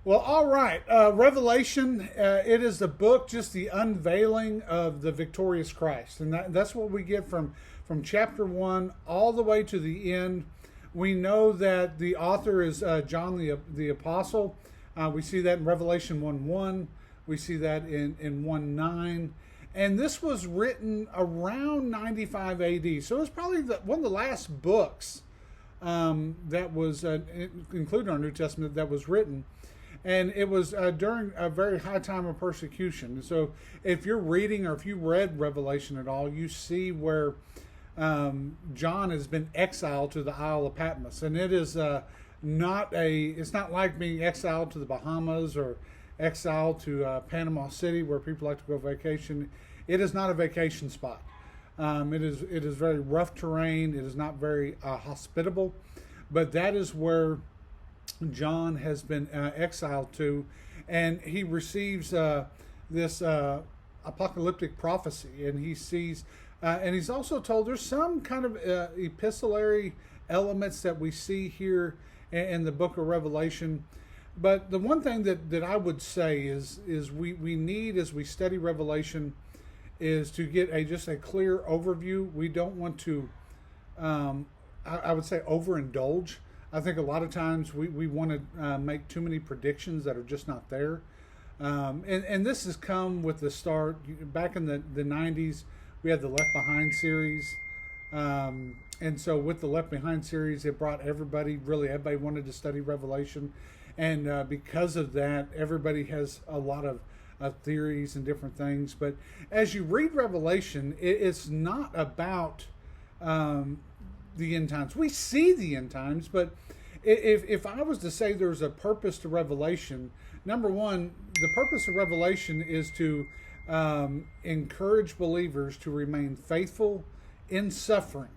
Well, all right. Revelation, it is the book, just the unveiling of the victorious Christ. And that's what we get from chapter 1 all the way to the end. We know that the author is John the Apostle. We see that in Revelation 1:1. We see that in 1:9. And this was written around 95 AD. So it was probably one of the last books that was included in our New Testament that was written. And it was during a very high time of persecution. So if you're reading or if you read Revelation at all, you see where John has been exiled to the Isle of Patmos. And it is it's not like being exiled to the Bahamas or exiled to Panama City where people like to go vacation. It is not a vacation spot. It is very rough terrain. It is not very hospitable. But that is where John has been exiled to, and he receives this apocalyptic prophecy, and he sees, and he's also told there's some kind of epistolary elements that we see here in the book of Revelation. But the one thing that I would say is we need, as we study Revelation, is to get just a clear overview. We don't want to, I would say, overindulge. I think a lot of times we want to make too many predictions that are just not there. And this has come with the start. Back in the 90s, we had the Left Behind series. And so with the Left Behind series, it brought everybody wanted to study Revelation. And because of that, everybody has a lot of theories and different things. But as you read Revelation, it's not about the end times. We see the end times, but if I was to say there's a purpose to Revelation, number one, the purpose of Revelation is to encourage believers to remain faithful in suffering.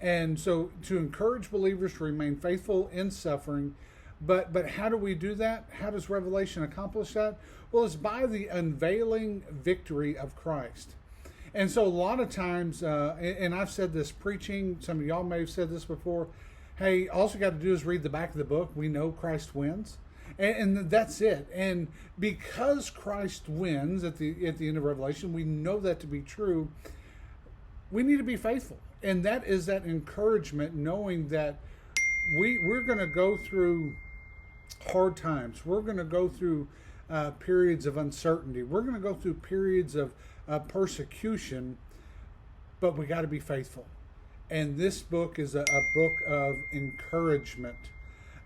And so to encourage believers to remain faithful in suffering, but how do we do that? How does Revelation accomplish that? Well, it's by the unveiling victory of Christ. And so a lot of times, and I've said this preaching, some of y'all may have said this before, hey, all you got to do is read the back of the book. We know Christ wins. And that's it. And because Christ wins at the end of Revelation, we know that to be true. We need to be faithful. And that is that encouragement, knowing that we're going to go through hard times. We're going to go through periods of uncertainty. We're going to go through periods of persecution, but we got to be faithful. And this book is a book of encouragement.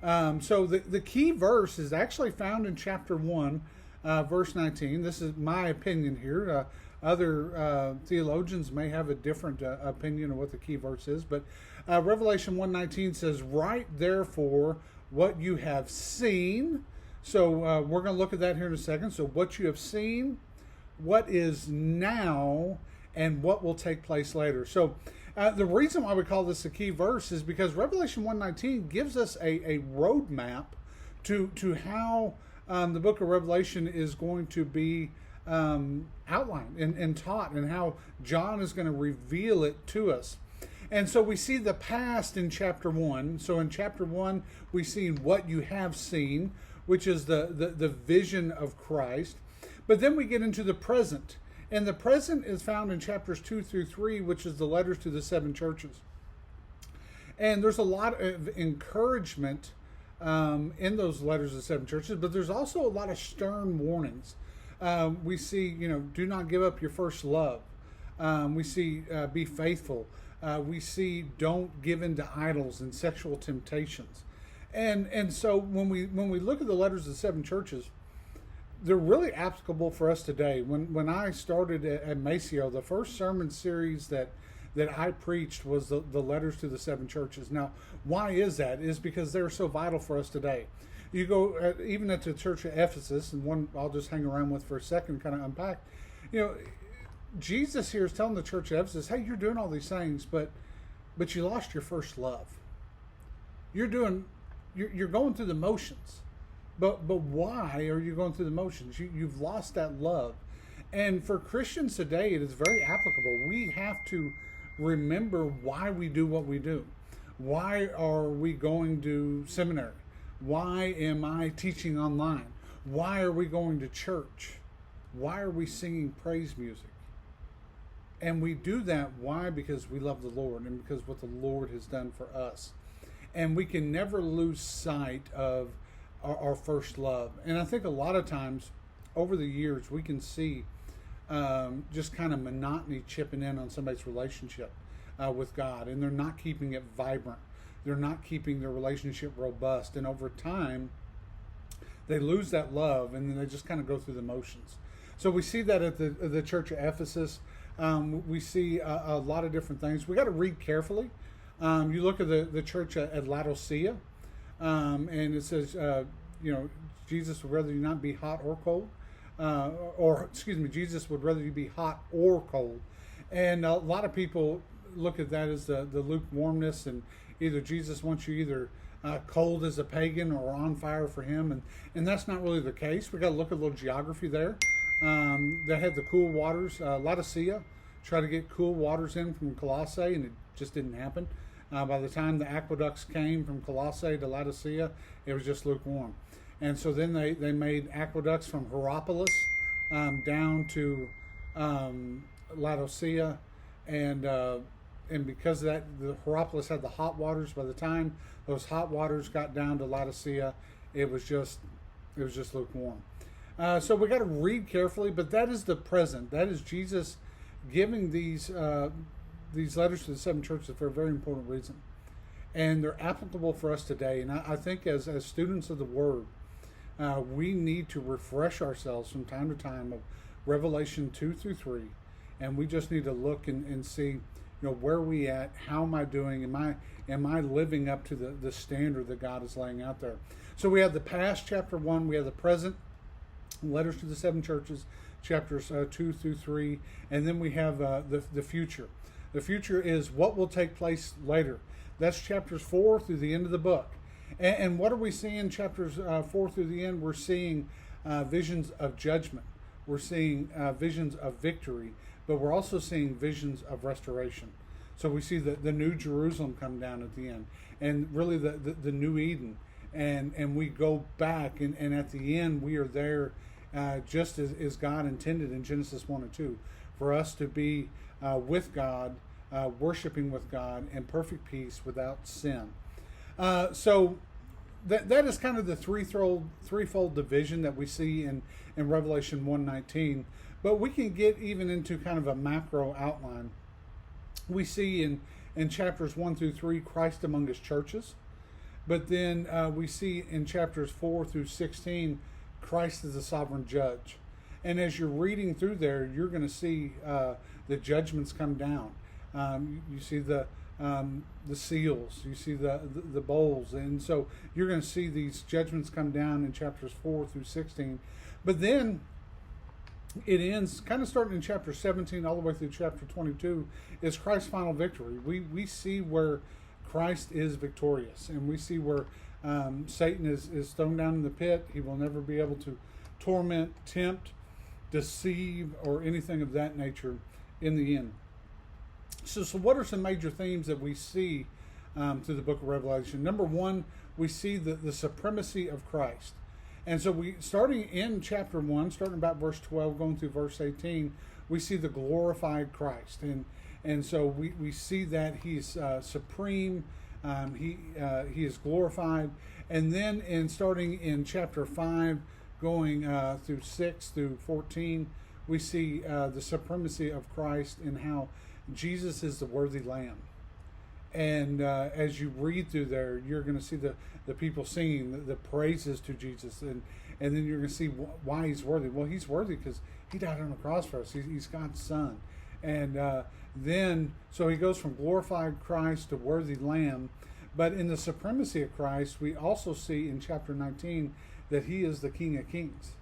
So the key verse is actually found in chapter 1, verse 19. This is my opinion here. Other theologians may have a different opinion of what the key verse is, but Revelation 1:19 says, "Write therefore what you have seen." So we're going to look at that here in a second. So what you have seen, what is now, and what will take place later. So the reason why we call this a key verse is because Revelation 1:19 gives us a roadmap to how the book of Revelation is going to be outlined and taught, and how John is going to reveal it to us. And so we see the past in chapter 1. So in chapter 1, we see what you have seen, which is the vision of Christ. But then we get into the present. And the present is found in chapters 2 through 3, which is the letters to the 7 churches. And there's a lot of encouragement in those letters to the 7 churches, but there's also a lot of stern warnings. We see, do not give up your first love. We see be faithful. We see don't give in to idols and sexual temptations. And so when we look at the letters of the 7 churches, they're really applicable for us today. When I started at Maceo, the first sermon series that I preached was the letters to the 7 churches. Now, why is that? Is because they're so vital for us today. You go even at the church of Ephesus, and one I'll just hang around with for a second, kind of unpack. Jesus here is telling the church of Ephesus, hey, you're doing all these things, but you lost your first love. You're going through the motions. But why are you going through the motions? You've lost that love. And for Christians today, it is very applicable. We have to remember why we do what we do. Why are we going to seminary? Why am I teaching online? Why are we going to church? Why are we singing praise music? And we do that, why? Because we love the Lord and because what the Lord has done for us. And we can never lose sight of our first love. And I think a lot of times over the years we can see just kind of monotony chipping in on somebody's relationship with God, and they're not keeping it vibrant. They're not keeping their relationship robust. And over time, they lose that love, and then they just kind of go through the motions. So we see that at the church of Ephesus. We see a lot of different things. We got to read carefully. You look at the church at Laodicea, and it says, Jesus would rather you not be hot or cold. Jesus would rather you be hot or cold. And a lot of people look at that as the lukewarmness, and either Jesus wants you either cold as a pagan or on fire for him, and that's not really the case. We got to look at a little geography there. They had the cool waters. Laodicea tried to get cool waters in from Colossae, and it just didn't happen. By the time the aqueducts came from Colossae to Laodicea, it was just lukewarm. And so then they made aqueducts from Hierapolis down to Laodicea, and because of that, the Hierapolis had the hot waters. By the time those hot waters got down to Laodicea, it was just lukewarm. So we got to read carefully, but that is the present. That is Jesus giving these letters to the seven churches for a very important reason, and they're applicable for us today. And I think as students of the Word, we need to refresh ourselves from time to time of Revelation 2 through 3, and we just need to look and see, where are we at? How am I doing? Am I living up to the standard that God is laying out there? So we have the past, chapter 1. We have the present, letters to the seven churches, chapters 2 through 3, and then we have the future. The future is what will take place later. That's chapters 4 through the end of the book. And what are we seeing chapters 4 through the end? We're seeing visions of judgment. We're seeing visions of victory, but we're also seeing visions of restoration. So we see the new Jerusalem come down at the end, and really the new Eden. And we go back, and at the end we are there just as God intended in Genesis 1 and 2, for us to be with God, worshiping with God in perfect peace without sin. So that is kind of the threefold division that we see in Revelation 1:19. But we can get even into kind of a macro outline. We see in chapters 1 through 3 Christ among his churches. But then we see in chapters 4 through 16 Christ is the sovereign judge. And as you're reading through there, you're going to see the judgments come down. You see the seals, you see the bowls, and so you're going to see these judgments come down in chapters 4 through 16. But then it ends kind of starting in chapter 17 all the way through chapter 22 is Christ's final victory. We see where Christ is victorious, and we see where Satan is thrown down in the pit. He will never be able to torment, tempt, deceive, or anything of that nature in the end. So what are some major themes that we see through the book of Revelation? Number one, we see the supremacy of Christ. And so starting in chapter 1, starting about verse 12, going through verse 18, we see the glorified Christ. And so we see that he's supreme, he is glorified. And then starting in chapter 5, going through 6 through 14, we see the supremacy of Christ and how Jesus is the worthy Lamb. And as you read through there, you're going to see the people singing the praises to Jesus, and then you're going to see why he's worthy. Well, he's worthy because he died on the cross for us. He's God's son. And then, so he goes from glorified Christ to worthy Lamb. But in the supremacy of Christ, we also see in chapter 19 that he is the King of Kings.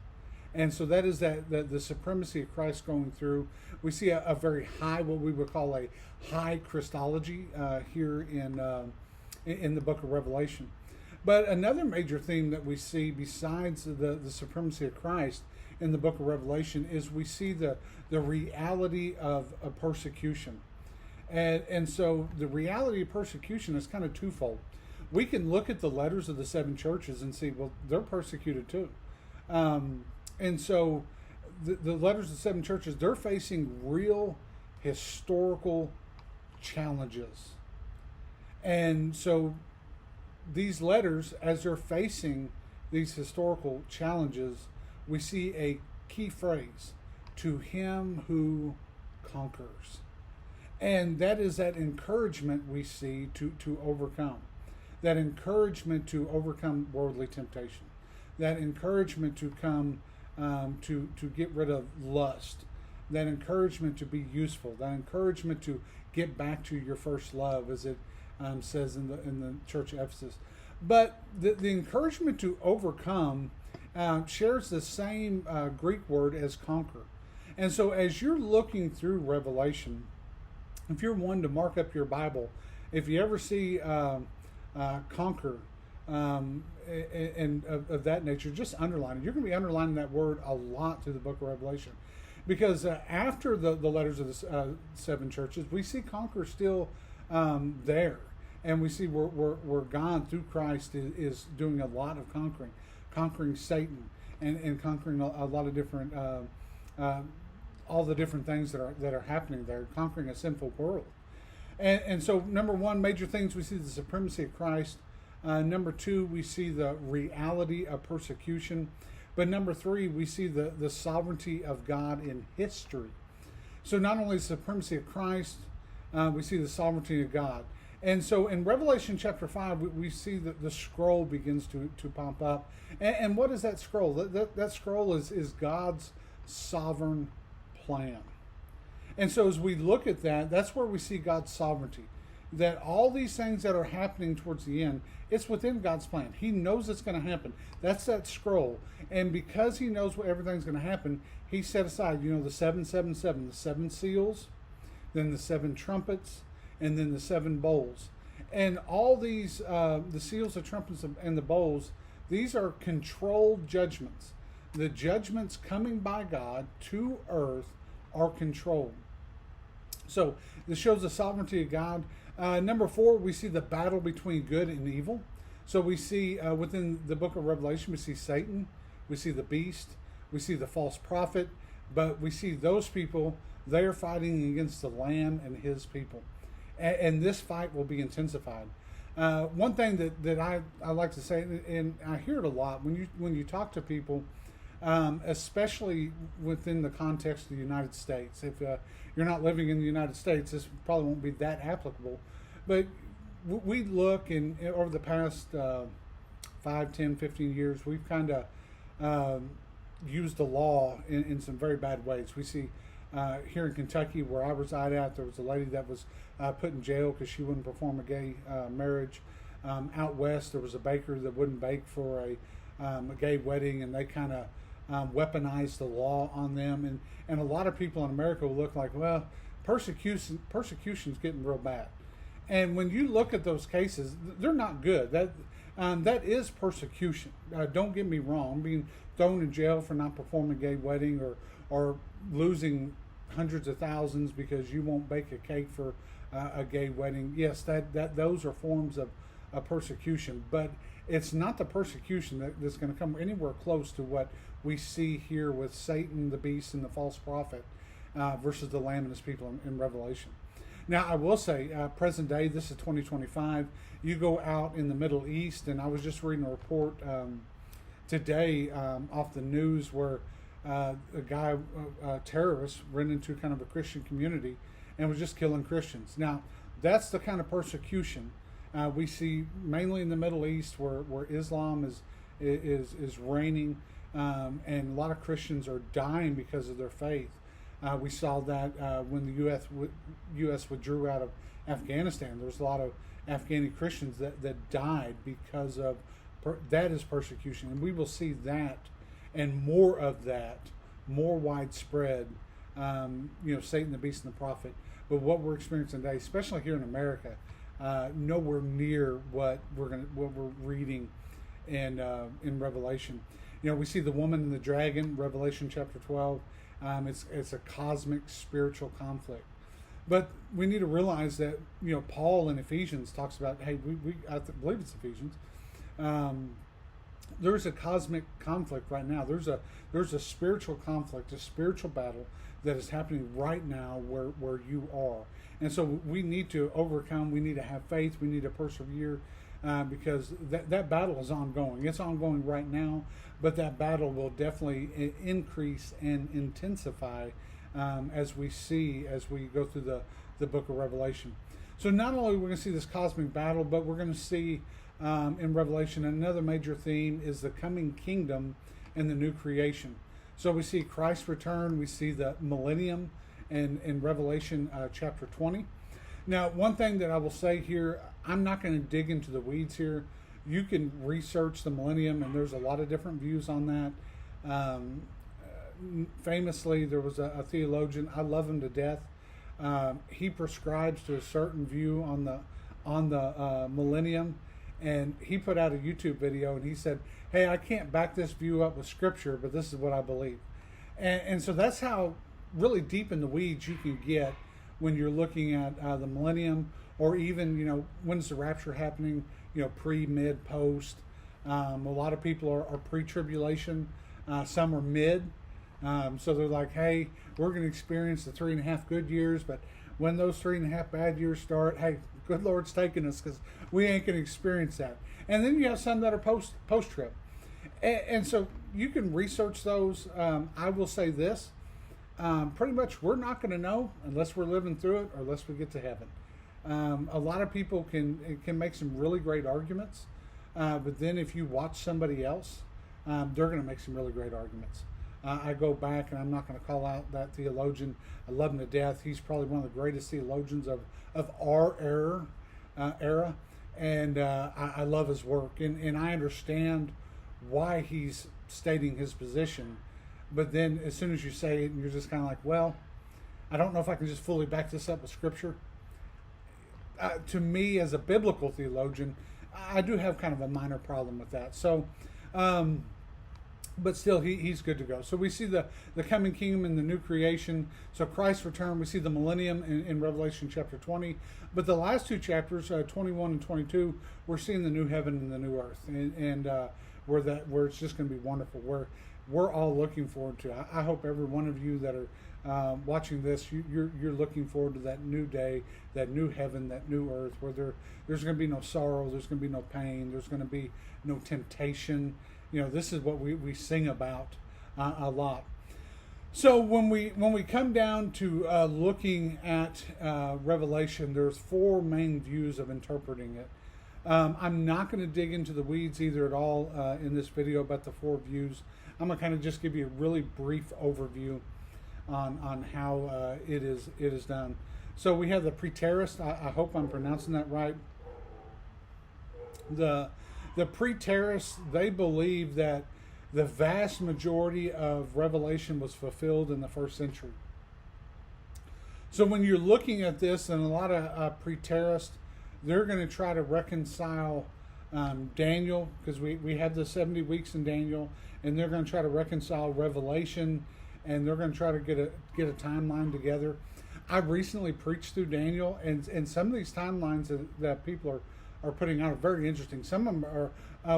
And so that is the supremacy of Christ going through. We see a very high, what we would call a high Christology here in the book of Revelation. But another major theme that we see besides the supremacy of Christ in the book of Revelation is we see the reality of persecution. And so the reality of persecution is kind of twofold. we can look at the letters of the seven churches and see, well, they're persecuted too. And so the letters of the seven churches, they're facing real historical challenges. And so these letters, as they're facing these historical challenges, we see a key phrase, to him who conquers. And that is that encouragement we see to overcome. That encouragement to overcome worldly temptation. That encouragement to come to get rid of lust. That encouragement to be useful. That encouragement to get back to your first love, as it says in the church of Ephesus. But the encouragement to overcome shares the same Greek word as conquer. And so as you're looking through Revelation, if you're one to mark up your Bible, if you ever see conquer and of that nature, just underline it. You're going to be underlining that word a lot through the book of Revelation. Because after the letters of the seven churches, we see conquer still there. And we see where God, through Christ, is doing a lot of conquering Satan and conquering a lot of different, all the different things that are happening there, conquering a sinful world. And so, number one, major things, we see the supremacy of Christ. Number two, we see the reality of persecution. But number three, we see the sovereignty of God in history. So not only the supremacy of Christ, we see the sovereignty of God. And so in Revelation chapter 5, we see that the scroll begins to pop up. And what is that scroll? That scroll is God's sovereign plan. And so as we look at that, that's where we see God's sovereignty. That all these things that are happening towards the end, it's within God's plan. He knows it's going to happen. That's that scroll. And because he knows what everything's going to happen, he set aside, the 777, the seven seals, then the seven trumpets, and then the seven bowls. And all these, the seals, the trumpets, and the bowls, these are controlled judgments. The judgments coming by God to earth are controlled. So this shows the sovereignty of God. Number four, we see the battle between good and evil. So we see within the book of Revelation, we see Satan, we see the beast, we see the false prophet, but we see those people, they are fighting against the Lamb and his people. And this fight will be intensified. One thing that I like to say, and I hear it a lot when you talk to people, especially within the context of the United States. If you're not living in the United States, this probably won't be that applicable. But we look, and over the past 5, 10, 15 years, we've kind of used the law in some very bad ways. We see here in Kentucky, where I reside at, there was a lady that was put in jail because she wouldn't perform a gay marriage. Out west, there was a baker that wouldn't bake for a gay wedding, and they kind of weaponized the law on them. And a lot of people in America will look like, well, persecution's getting real bad. And when you look at those cases, they're not good. That is persecution. Don't get me wrong. Being thrown in jail for not performing a gay wedding, or losing hundreds of thousands because you won't bake a cake for a gay wedding. Yes, that those are forms of persecution, but it's not the persecution that's going to come anywhere close to what we see here with Satan, the beast, and the false prophet versus the Lamb and his people in Revelation. Now, I will say, present day, this is 2025, you go out in the Middle East, and I was just reading a report today off the news where a guy, a terrorist, ran into kind of a Christian community and was just killing Christians. Now, that's the kind of persecution we see mainly in the Middle East, where Islam is reigning, and a lot of Christians are dying because of their faith. We saw that when the U.S. withdrew out of Afghanistan. There was a lot of Afghani Christians that died because of that is persecution, and we will see that and more of that, more widespread. Satan, the beast, and the prophet. But what we're experiencing today, especially here in America, nowhere near what we're reading in Revelation. We see the woman and the dragon, Revelation chapter 12. It's a cosmic spiritual conflict. But we need to realize that, Paul in Ephesians talks about, hey, believe it's Ephesians. There's a cosmic conflict right now. There's a spiritual conflict, a spiritual battle that is happening right now where you are. And so we need to overcome. We need to have faith. We need to persevere because that battle is ongoing. It's ongoing right now, but that battle will definitely increase and intensify as we go through the book of Revelation. So not only are we going to see this cosmic battle, but we're going to see in Revelation another major theme is the coming kingdom and the new creation. So we see Christ's return, we see the millennium in Revelation chapter 20. Now, one thing that I will say here, I'm not going to dig into the weeds here. You can research the millennium, and there's a lot of different views on that. Famously, there was a theologian, I love him to death. He prescribes to a certain view on the millennium, and he put out a YouTube video, and he said, hey, I can't back this view up with scripture, but this is what I believe. And so that's how really deep in the weeds you can get when you're looking at the millennium, or even, when's the rapture happening, pre, mid, post. A lot of people are pre-tribulation. Some are mid. So they're like, hey, we're going to experience the 3.5 good years, but when those 3.5 bad years start, hey, good Lord's taking us because we ain't going to experience that. And then you have some that are post-trib. And so you can research those. I will say this. Pretty much we're not going to know unless we're living through it or unless we get to heaven. A lot of people can make some really great arguments. But then if you watch somebody else, they're going to make some really great arguments. I go back, and I'm not going to call out that theologian. I love him to death. He's probably one of the greatest theologians of our era. And I love his work. And I understand why he's stating his position. But then as soon as you say it, and you're just kind of like, well, I don't know if I can just fully back this up with scripture. To me, as a biblical theologian, I do have kind of a minor problem with that. So, but still, he's good to go. So we see the coming kingdom and the new creation. So Christ's return, we see the millennium in Revelation chapter 20. But the last two chapters, 21 and 22, we're seeing the new heaven and the new earth, and where it's just going to be wonderful. Where we're all looking forward to. I hope every one of you that are watching this, you're looking forward to that new day, that new heaven, that new earth, where there's going to be no sorrow, there's going to be no pain, there's going to be no temptation. This is what we sing about a lot. So when we come down to looking at Revelation, there's 4 main views of interpreting it. I'm not going to dig into the weeds either at all in this video about the 4 views. I'm going to kind of just give you a really brief overview on how it is done. So we have the preterist. I hope I'm pronouncing that right. The preterists, they believe that the vast majority of Revelation was fulfilled in the 1st century. So when you're looking at this, and a lot of preterists, they're going to try to reconcile Daniel, because we have the 70 weeks in Daniel, and they're going to try to reconcile Revelation, and they're going to try to get a timeline together. I recently preached through Daniel, and some of these timelines that people are putting out are very interesting. Some of them are,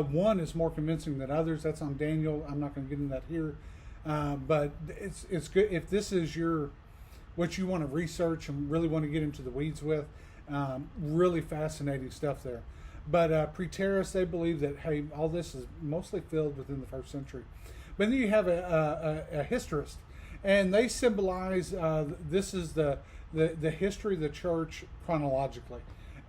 one is more convincing than others. That's on Daniel. I'm not going to get into that here. But it's good if this is what you want to research and really want to get into the weeds with. Really fascinating stuff there. But preterists, they believe that, hey, all this is mostly filled within the 1st century. But then you have a historist, and they symbolize this is the history of the church chronologically.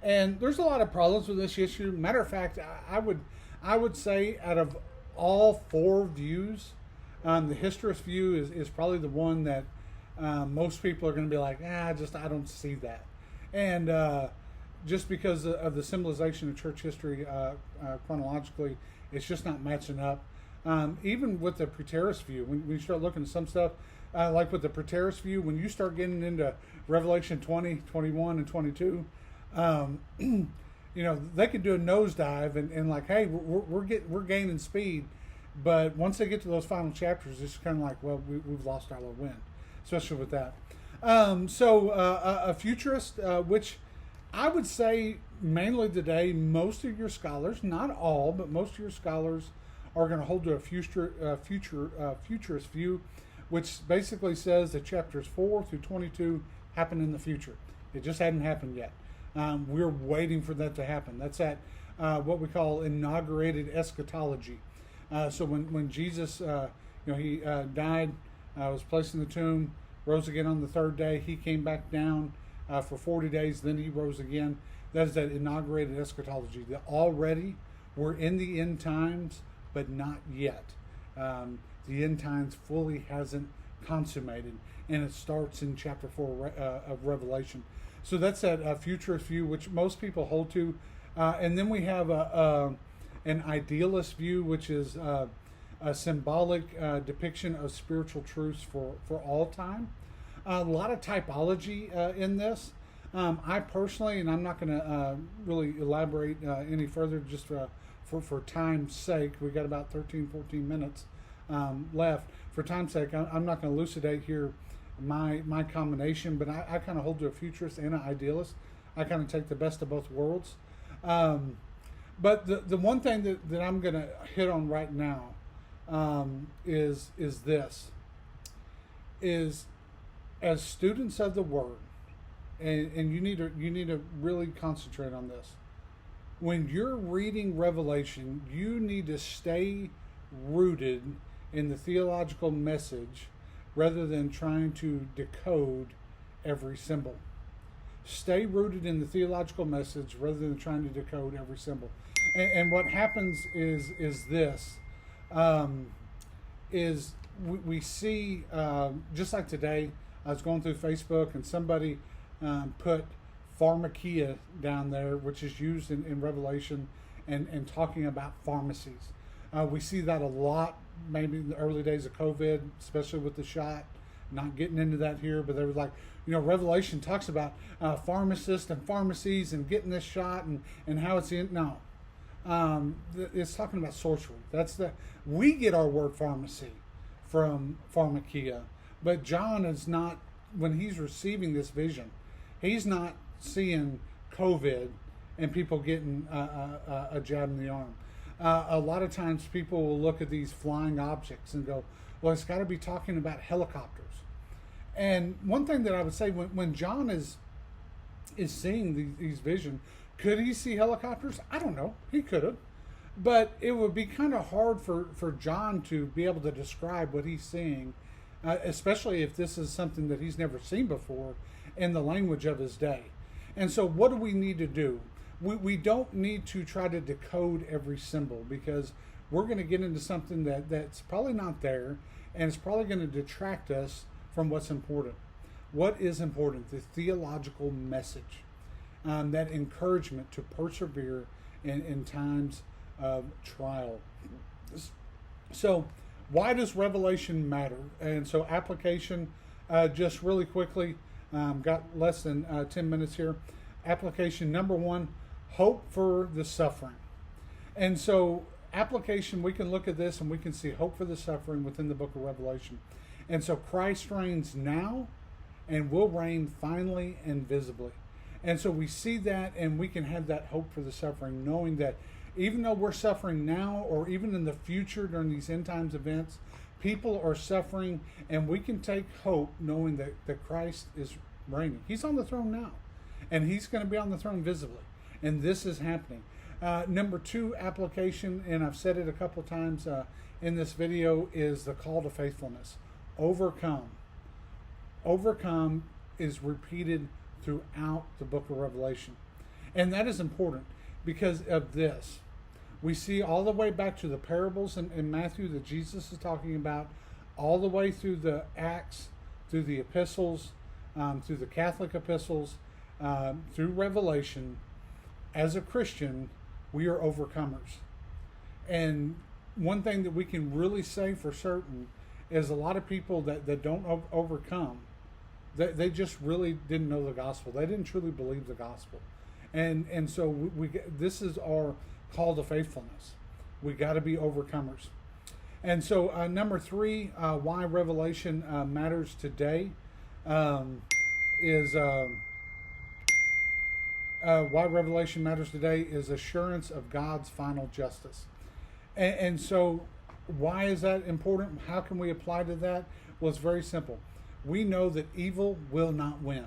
And there's a lot of problems with this issue. Matter of fact, I would say out of all 4 views, the historist view is probably the one that most people are going to be like, I don't see that. And just because of the symbolization of church history chronologically, it's just not matching up. Even with the preterist view, when you start looking at some stuff, like with the preterist view, when you start getting into Revelation 20, 21, and 22, they could do a nosedive and like, hey, we're gaining speed, but once they get to those final chapters, it's kind of like, well, we've lost our little wind, especially with that. A futurist, which I would say mainly today, most of your scholars, not all, but most of your scholars are going to hold to a futurist view, which basically says that chapters 4 through 22 happen in the future. It just hadn't happened yet. We're waiting for that to happen. That's what we call inaugurated eschatology. So when Jesus, he died, was placed in the tomb, rose again on the third day. He came back down for 40 days, then he rose again. That is that inaugurated eschatology. That already we're in the end times, but not yet. The end times fully hasn't consummated, and it starts in chapter 4 of Revelation. So that's that futurist view, which most people hold to. And then we have an idealist view, which is a symbolic depiction of spiritual truths for all time. A lot of typology in this. I personally, and I'm not going to really elaborate any further just for time's sake. We got about 13, 14 minutes left. For time's sake, I'm not going to elucidate here my combination, but I kind of hold to a futurist and an idealist. I kind of take the best of both worlds. But the one thing that I'm going to hit on right now is this: as students of the Word, and you need to really concentrate on this. When you're reading Revelation, you need to stay rooted in the theological message rather than trying to decode every symbol. Stay rooted in the theological message rather than trying to decode every symbol. And what happens is this, we see, just like today, I was going through Facebook and somebody put pharmakia down there, which is used in Revelation, and talking about pharmacies. We see that a lot, maybe in the early days of COVID, especially with the shot. Not getting into that here, but they were like, Revelation talks about pharmacists and pharmacies and getting this shot and how it's in. No, it's talking about sorcery. We get our word pharmacy from pharmakia, but John is not, when he's receiving this vision, he's not seeing COVID and people getting a jab in the arm. A lot of times people will look at these flying objects and go, well, it's got to be talking about helicopters. And one thing that I would say, when John is seeing these visions, could he see helicopters? I don't know. He could have. But it would be kind of hard for John to be able to describe what he's seeing, especially if this is something that he's never seen before in the language of his day. And so what do we need to do? We don't need to try to decode every symbol, because we're going to get into something that's probably not there, and it's probably going to detract us from what's important. What is important? The theological message, that encouragement to persevere in times of trial. So why does Revelation matter? And so application, just really quickly, got less than 10 minutes here. Application number 1, hope for the suffering. And so application, we can look at this and we can see hope for the suffering within the book of Revelation. And so Christ reigns now and will reign finally and visibly. And so we see that, and we can have that hope for the suffering, knowing that even though we're suffering now, or even in the future during these end times events, people are suffering, and we can take hope knowing that Christ is reigning. He's on the throne now, and he's going to be on the throne visibly. And this is happening. Number 2 application, and I've said it a couple times in this video, is the call to faithfulness. Overcome. Overcome is repeated throughout the book of Revelation. And that is important because of this. We see all the way back to the parables in Matthew that Jesus is talking about, all the way through the Acts, through the epistles, through the Catholic epistles, through Revelation. As a Christian, we are overcomers. And one thing that we can really say for certain is a lot of people that don't overcome, they just really didn't know the gospel. They didn't truly believe the gospel. And so we this is our call to faithfulness. We got to be overcomers. And so number 3, why Revelation matters today. is why Revelation matters today is assurance of God's final justice. And so, why is that important? How can we apply to that? Well, it's very simple. We know that evil will not win.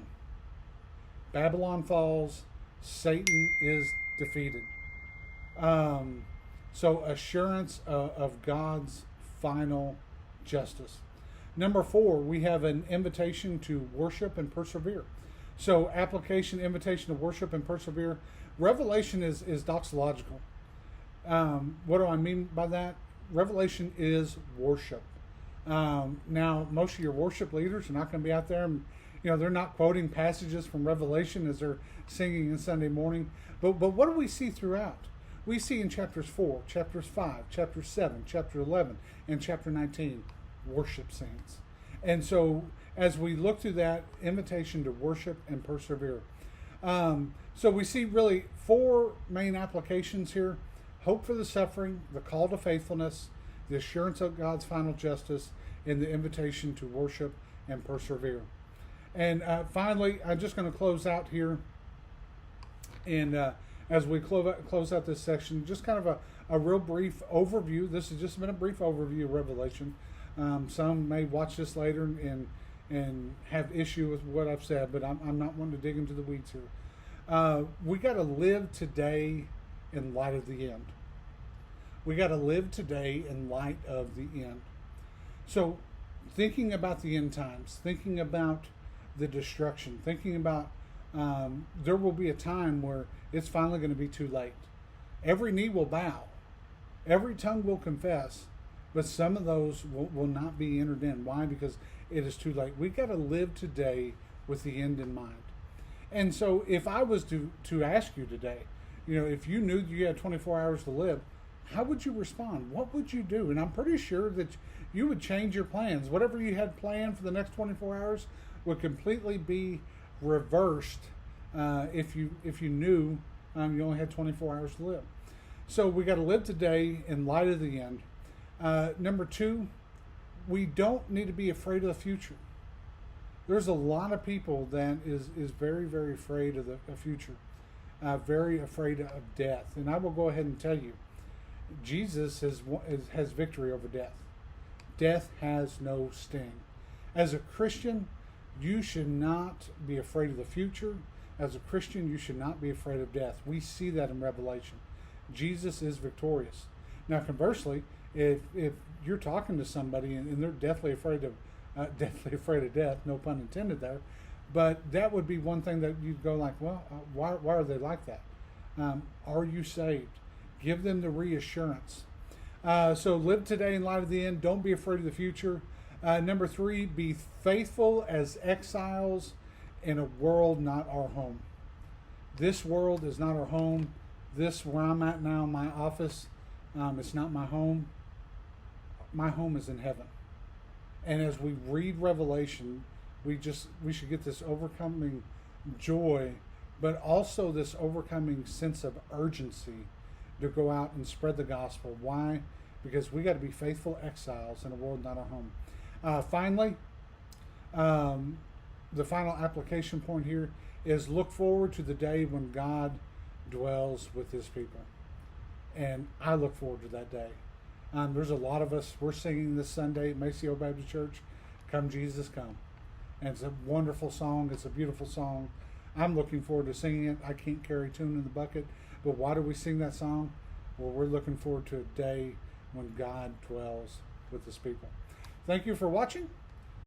Babylon falls, Satan is defeated. So, assurance of God's final justice. Number 4, we have an invitation to worship and persevere. So, application, invitation to worship and persevere. Revelation is doxological. What do I mean by that? Revelation is worship. Now, most of your worship leaders are not going to be out there, and they're not quoting passages from Revelation as they're singing on Sunday morning. But what do we see throughout? We see in chapters 4, chapters 5, chapter 7, chapter 11, and chapter 19 worship scenes. And so, as we look through that, invitation to worship and persevere. So we see really 4 main applications here: hope for the suffering, the call to faithfulness, the assurance of God's final justice, and the invitation to worship and persevere. And finally, I'm just going to close out here. And as we close out this section, just kind of a real brief overview. This has just been a brief overview of Revelation. Some may watch this later and have issue with what I've said, but I'm not wanting to dig into the weeds here. We got to live today in light of the end. We got to live today in light of the end. So, thinking about the end times, thinking about the destruction, thinking about there will be a time where it's finally going to be too late. Every knee will bow, every tongue will confess, but some of those will not be entered in. Why? Because it is too late. We got to live today with the end in mind. And so, if I was to ask you today, if you knew you had 24 hours to live, how would you respond? What would you do? And I'm pretty sure that you would change your plans. Whatever you had planned for the next 24 hours would completely be reversed if you knew you only had 24 hours to live. So we got to live today in light of the end. Number 2, we don't need to be afraid of the future. There's a lot of people that is very, very afraid of the future, very afraid of death. And I will go ahead and tell you, Jesus has victory over death. Death has no sting. As a Christian, you should not be afraid of the future. As a Christian, you should not be afraid of death. We see that in Revelation. Jesus is victorious. Now, conversely, if you're talking to somebody and they're deathly afraid of death, no pun intended there, but that would be one thing that you'd go like, well, why are they like that? Are you saved? Give them the reassurance. So live today in light of the end. Don't be afraid of the future. Number 3, be faithful as exiles in a world not our home. This world is not our home. This, where I'm at now, my office, it's not my home. My home is in heaven. And as we read Revelation, we should get this overcoming joy, but also this overcoming sense of urgency to go out and spread the gospel. Why? Because we got to be faithful exiles in a world not our home. Finally, the final application point here is look forward to the day when God dwells with his people. And I look forward to that day. There's a lot of us, we're singing this Sunday at Maceo Baptist Church, Come Jesus Come. And it's a wonderful song. It's a beautiful song. I'm looking forward to singing it. I can't carry tune in the bucket. But why do we sing that song? Well, we're looking forward to a day when God dwells with his people. Thank you for watching.